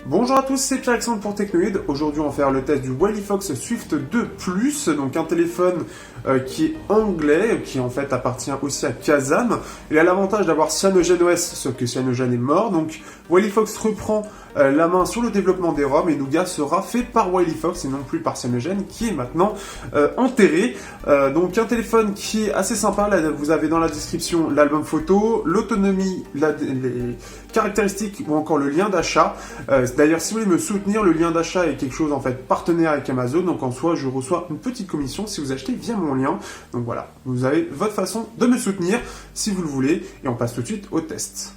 Bonjour à tous, c'est Pierre-Alexandre pour Technoid. Aujourd'hui, on va faire le test du WilyFox Swift 2 Plus, donc un téléphone qui est anglais, qui en fait appartient aussi à Kazam. Il a l'avantage d'avoir CyanogenOS, sauf que Cyanogen est mort, donc WilyFox reprend la main sur le développement des ROM et Nougat sera fait par WilyFox et non plus par Cyanogen qui est maintenant enterré. Donc un téléphone qui est assez sympa, là vous avez dans la description l'album photo, l'autonomie, les caractéristiques ou encore le lien d'achat. D'ailleurs, si vous voulez me soutenir, le lien d'achat est quelque chose en fait partenaire avec Amazon, donc en soi je reçois une petite commission si vous achetez via mon lien. Donc voilà, vous avez votre façon de me soutenir si vous le voulez et on passe tout de suite au test.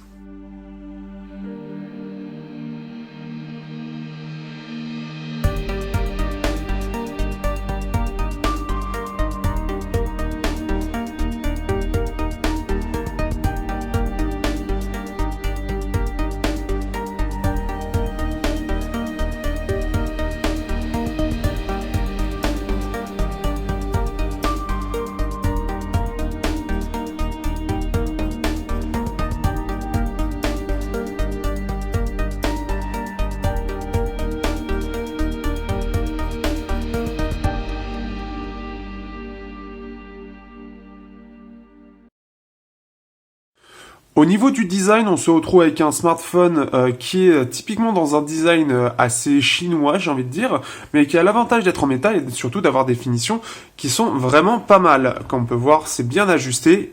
Au niveau du design, on se retrouve avec un smartphone qui est typiquement dans un design assez chinois, j'ai envie de dire, mais qui a l'avantage d'être en métal et surtout d'avoir des finitions qui sont vraiment pas mal. Comme on peut voir, c'est bien ajusté.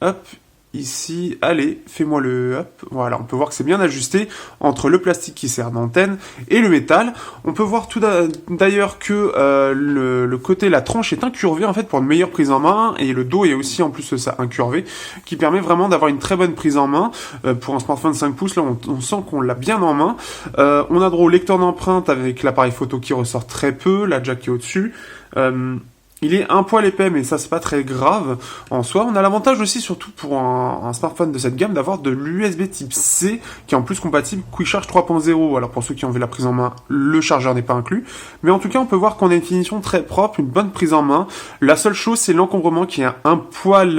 Hop, ici, allez, fais-moi le hop. Voilà, on peut voir que c'est bien ajusté entre le plastique qui sert d'antenne et le métal. On peut voir tout d'ailleurs que le côté, la tranche est incurvée en fait pour une meilleure prise en main et le dos est aussi en plus de ça incurvé qui permet vraiment d'avoir une très bonne prise en main. Pour un smartphone 5 pouces, là on sent qu'on l'a bien en main. On a droit au lecteur d'empreinte avec l'appareil photo qui ressort très peu, la jack qui est au-dessus. Il est un poil épais, mais ça c'est pas très grave en soi. On a l'avantage aussi, surtout pour un smartphone de cette gamme, d'avoir de l'USB type C, qui est en plus compatible Quick Charge 3.0. Alors pour ceux qui ont vu la prise en main, le chargeur n'est pas inclus. Mais en tout cas, on peut voir qu'on a une finition très propre, une bonne prise en main. La seule chose, c'est l'encombrement qui est un poil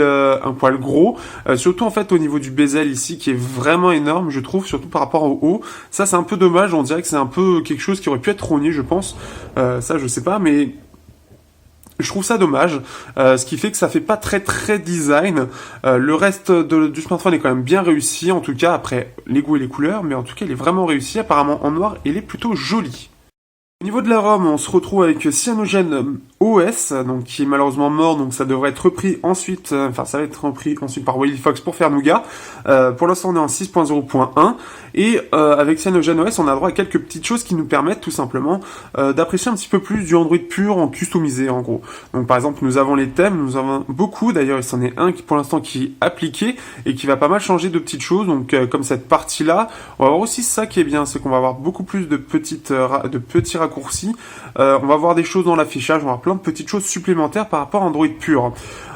gros. Surtout en fait au niveau du bezel ici, qui est vraiment énorme, je trouve, surtout par rapport au haut. Ça c'est un peu dommage, on dirait que c'est un peu quelque chose qui aurait pu être rogné, je pense. Ça je sais pas, mais je trouve ça dommage, ce qui fait que ça fait pas très design. Le reste du smartphone est quand même bien réussi, en tout cas après les goûts et les couleurs, mais en tout cas il est vraiment réussi, apparemment en noir, et il est plutôt joli. Au niveau de la ROM, on se retrouve avec Cyanogen OS, donc qui est malheureusement mort, donc ça devrait être repris ensuite, ça va être repris ensuite par WilyFox pour faire Nougat. Pour l'instant, on est en 6.0.1, et avec Cyanogen OS, on a droit à quelques petites choses qui nous permettent tout simplement d'apprécier un petit peu plus du Android pur en customisé, en gros. Donc par exemple, nous avons les thèmes, nous avons beaucoup, d'ailleurs il s'en est un qui pour l'instant qui est appliqué, et qui va pas mal changer de petites choses, donc comme cette partie-là, on va voir aussi ça qui est bien, c'est qu'on va avoir beaucoup plus de petits raccourcis, on va voir des choses dans l'affichage, on va avoir plein de petites choses supplémentaires par rapport à Android pur.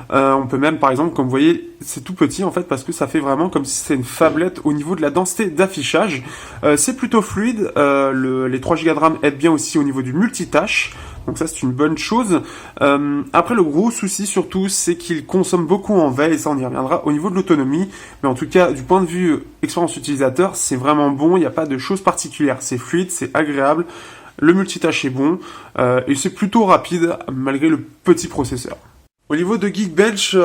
On peut même, par exemple, comme vous voyez, c'est tout petit en fait parce que ça fait vraiment comme si c'était une phablette au niveau de la densité d'affichage. C'est plutôt fluide, les 3 Go de RAM aident bien aussi au niveau du multitâche. Donc ça c'est une bonne chose. Après le gros souci surtout c'est qu'il consomme beaucoup en veille et ça on y reviendra au niveau de l'autonomie. Mais en tout cas du point de vue expérience utilisateur c'est vraiment bon, il n'y a pas de choses particulières. C'est fluide, c'est agréable, le multitâche est bon et c'est plutôt rapide malgré le petit processeur. Au niveau de Geekbench,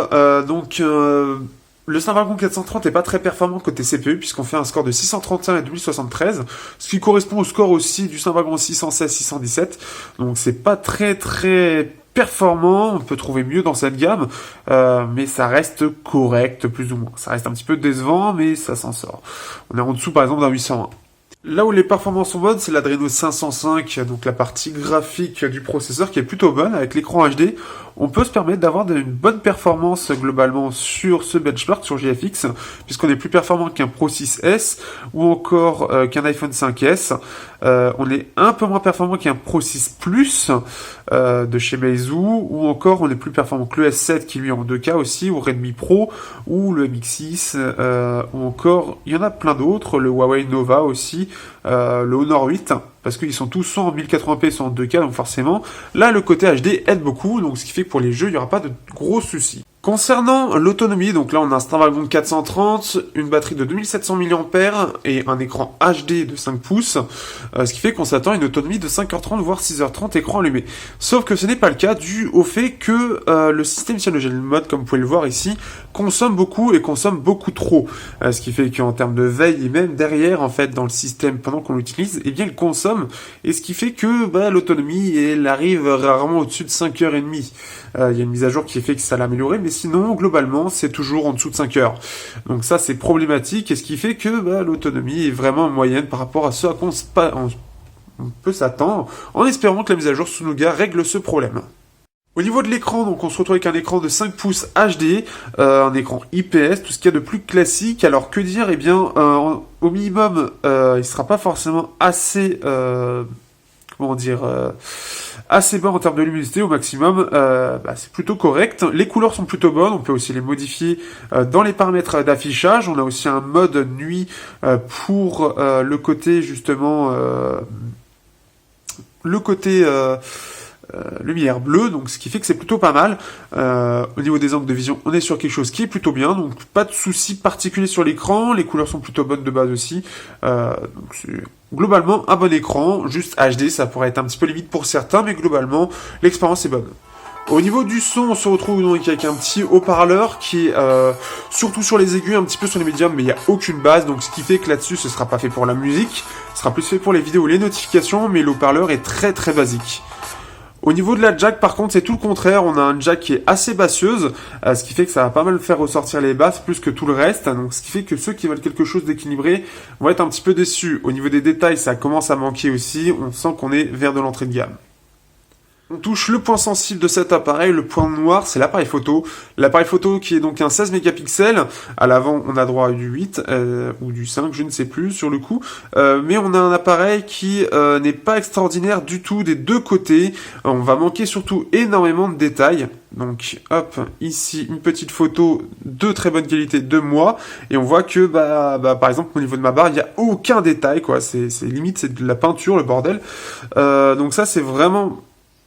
le Snapdragon 430 est pas très performant côté CPU puisqu'on fait un score de 631 et 2073, ce qui correspond au score aussi du Snapdragon 616-617. Donc c'est pas très performant, on peut trouver mieux dans cette gamme, mais ça reste correct plus ou moins. Ça reste un petit peu décevant, mais ça s'en sort. On est en dessous par exemple d'un 820. Là où les performances sont bonnes, c'est l'Adreno 505, donc la partie graphique du processeur qui est plutôt bonne avec l'écran HD. On peut se permettre d'avoir une bonne performance globalement sur ce benchmark sur GFX, puisqu'on est plus performant qu'un Pro 6S ou encore qu'un iPhone 5S. On est un peu moins performant qu'un Pro 6 Plus de chez Meizu, ou encore on est plus performant que le S7 qui lui est en 2K aussi, ou Redmi Pro, ou le MX6, ou encore, il y en a plein d'autres, le Huawei Nova aussi, le Honor 8, parce qu'ils sont tous soit en 1080p, soit en 2K, donc forcément, là le côté HD aide beaucoup, donc ce qui fait que pour les jeux, il n'y aura pas de gros soucis. Concernant l'autonomie, donc là on a un Snapdragon 430, une batterie de 2700 mAh et un écran HD de 5 pouces, ce qui fait qu'on s'attend à une autonomie de 5h30 voire 6h30 écran allumé. Sauf que ce n'est pas le cas dû au fait que le système Cyanogen Mode, comme vous pouvez le voir ici, consomme beaucoup et consomme beaucoup trop. Ce qui fait qu'en termes de veille et même derrière en fait dans le système pendant qu'on l'utilise, eh bien il consomme, et ce qui fait que l'autonomie elle arrive rarement au-dessus de 5h30. Il y a une mise à jour qui fait que ça l'a amélioré, mais sinon, globalement, c'est toujours en dessous de 5 heures. Donc ça, c'est problématique, et ce qui fait que l'autonomie est vraiment moyenne par rapport à ce à quoi on peut s'attendre, en espérant que la mise à jour Sunuga règle ce problème. Au niveau de l'écran, donc on se retrouve avec un écran de 5 pouces HD, un écran IPS, tout ce qu'il y a de plus classique. Alors que dire, eh bien, au minimum, il sera pas forcément assez... assez bas en termes de luminosité. Au maximum, c'est plutôt correct. Les couleurs sont plutôt bonnes, on peut aussi les modifier dans les paramètres d'affichage. On a aussi un mode nuit pour le côté justement lumière bleue, donc ce qui fait que c'est plutôt pas mal. Au niveau des angles de vision, on est sur quelque chose qui est plutôt bien, donc pas de soucis particuliers sur l'écran. Les couleurs sont plutôt bonnes de base aussi. Donc c'est globalement un bon écran, juste HD, ça pourrait être un petit peu limite pour certains, mais globalement l'expérience est bonne. Au niveau du son, on se retrouve donc avec un petit haut-parleur qui est surtout sur les aigus, un petit peu sur les médiums, mais il n'y a aucune base, donc ce qui fait que là-dessus, ce sera pas fait pour la musique, ce sera plus fait pour les vidéos, les notifications, mais le haut-parleur est très très basique. Au niveau de la jack, par contre, c'est tout le contraire. On a un jack qui est assez bassieuse, ce qui fait que ça va pas mal faire ressortir les basses plus que tout le reste. Donc, ce qui fait que ceux qui veulent quelque chose d'équilibré vont être un petit peu déçus. Au niveau des détails, ça commence à manquer aussi. On sent qu'on est vers de l'entrée de gamme. On touche le point sensible de cet appareil, le point noir, c'est l'appareil photo. L'appareil photo qui est donc un 16 mégapixels. À l'avant, on a droit à du 8 ou du 5, je ne sais plus sur le coup. Mais on a un appareil qui n'est pas extraordinaire du tout des deux côtés. On va manquer surtout énormément de détails. Donc hop, ici une petite photo de très bonne qualité de moi, et on voit que par exemple au niveau de ma barre, il n'y a aucun détail, quoi. C'est limite, c'est de la peinture, le bordel. Donc ça, c'est vraiment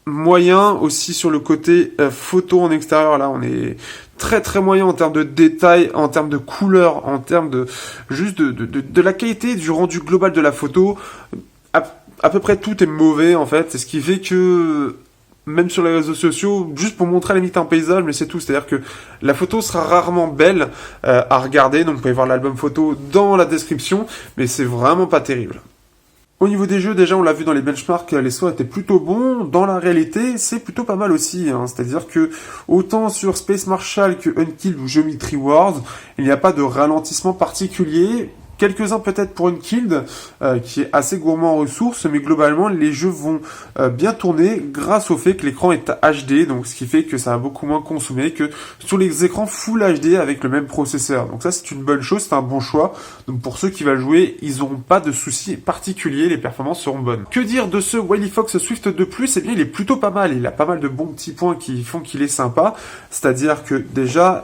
moyen. Aussi sur le côté photo en extérieur, là on est très très moyen en termes de détails, en termes de couleurs, en termes de juste de la qualité du rendu global de la photo. À peu près tout est mauvais en fait, c'est ce qui fait que même sur les réseaux sociaux, juste pour montrer à la limite un paysage, mais c'est tout. C'est-à-dire que la photo sera rarement belle à regarder, donc vous pouvez voir l'album photo dans la description, mais c'est vraiment pas terrible. Au niveau des jeux, déjà on l'a vu dans les benchmarks, les sauts étaient plutôt bons. Dans la réalité, c'est plutôt pas mal aussi. C'est-à-dire que autant sur Space Marshal que Unkilled ou Geometry Wars, il n'y a pas de ralentissement particulier. Quelques-uns peut-être pour Unkilled, qui est assez gourmand en ressources, mais globalement les jeux vont bien tourner grâce au fait que l'écran est HD, donc ce qui fait que ça va beaucoup moins consommer que sur les écrans Full HD avec le même processeur. Donc ça c'est une bonne chose, c'est un bon choix. Donc pour ceux qui veulent jouer, ils n'auront pas de soucis particuliers, les performances seront bonnes. Que dire de ce Wily Fox Swift de plus? Eh bien il est plutôt pas mal, il a pas mal de bons petits points qui font qu'il est sympa. C'est-à-dire que déjà,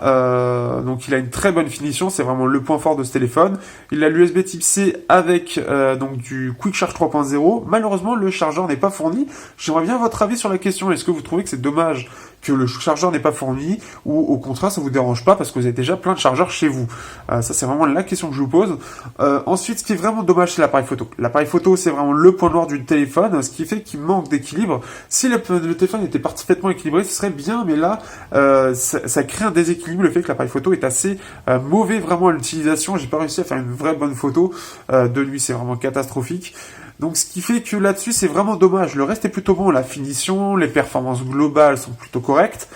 donc il a une très bonne finition, c'est vraiment le point fort de ce téléphone. Il a l'USB type C avec donc du Quick Charge 3.0. Malheureusement, le chargeur n'est pas fourni. J'aimerais bien votre avis sur la question. Est-ce que vous trouvez que c'est dommage que le chargeur n'est pas fourni, ou au contraire ça vous dérange pas parce que vous avez déjà plein de chargeurs chez vous? Ça c'est vraiment la question que je vous pose. Ensuite, ce qui est vraiment dommage, c'est l'appareil photo. L'appareil photo, c'est vraiment le point noir du téléphone, ce qui fait qu'il manque d'équilibre. Si le téléphone était parfaitement équilibré, ce serait bien, mais là ça crée un déséquilibre, le fait que l'appareil photo est assez mauvais vraiment à l'utilisation. J'ai pas réussi à faire une vraie bonne photo de lui, c'est vraiment catastrophique. Donc ce qui fait que là-dessus c'est vraiment dommage. Le reste est plutôt bon, la finition, les performances globales sont plutôt correctes.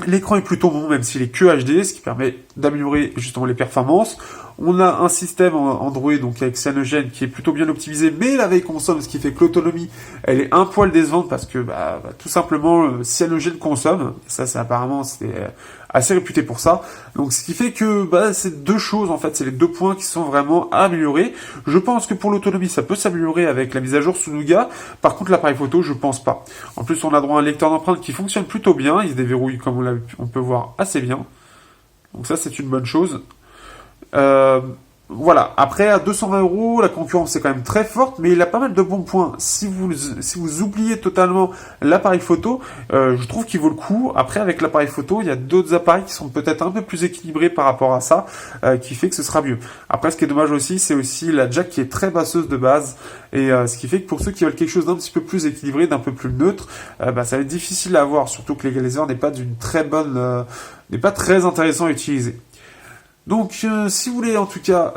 L'écran est plutôt bon, même s'il est que HD, ce qui permet d'améliorer justement les performances. On a un système Android donc avec Cyanogen qui est plutôt bien optimisé, mais la veille consomme, ce qui fait que l'autonomie elle est un poil décevante parce que tout simplement Cyanogen consomme. Ça c'est apparemment assez réputé pour ça. Donc ce qui fait que c'est deux choses en fait, c'est les deux points qui sont vraiment à améliorer. Je pense que pour l'autonomie ça peut s'améliorer avec la mise à jour Sunuga. Par contre l'appareil photo je pense pas. En plus on a droit à un lecteur d'empreintes qui fonctionne plutôt bien, il se déverrouille comme on peut voir assez bien. Donc ça c'est une bonne chose. voilà. Après, à 220 euros, la concurrence est quand même très forte, mais il a pas mal de bons points. Si vous oubliez totalement l'appareil photo, je trouve qu'il vaut le coup. Après, avec l'appareil photo, il y a d'autres appareils qui sont peut-être un peu plus équilibrés par rapport à ça, qui fait que ce sera mieux. Après, ce qui est dommage aussi, c'est aussi la jack qui est très basseuse de base, et ce qui fait que pour ceux qui veulent quelque chose d'un petit peu plus équilibré, d'un peu plus neutre, bah, ça va être difficile à avoir, surtout que l'égaliseur n'est pas d'une très bonne, n'est pas très intéressant à utiliser. Donc, si vous voulez, en tout cas,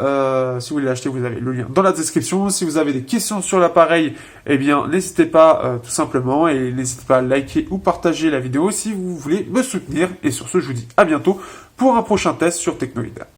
si vous voulez l'acheter, vous avez le lien dans la description. Si vous avez des questions sur l'appareil, eh bien, n'hésitez pas, tout simplement, et n'hésitez pas à liker ou partager la vidéo si vous voulez me soutenir. Et sur ce, je vous dis à bientôt pour un prochain test sur Technoid.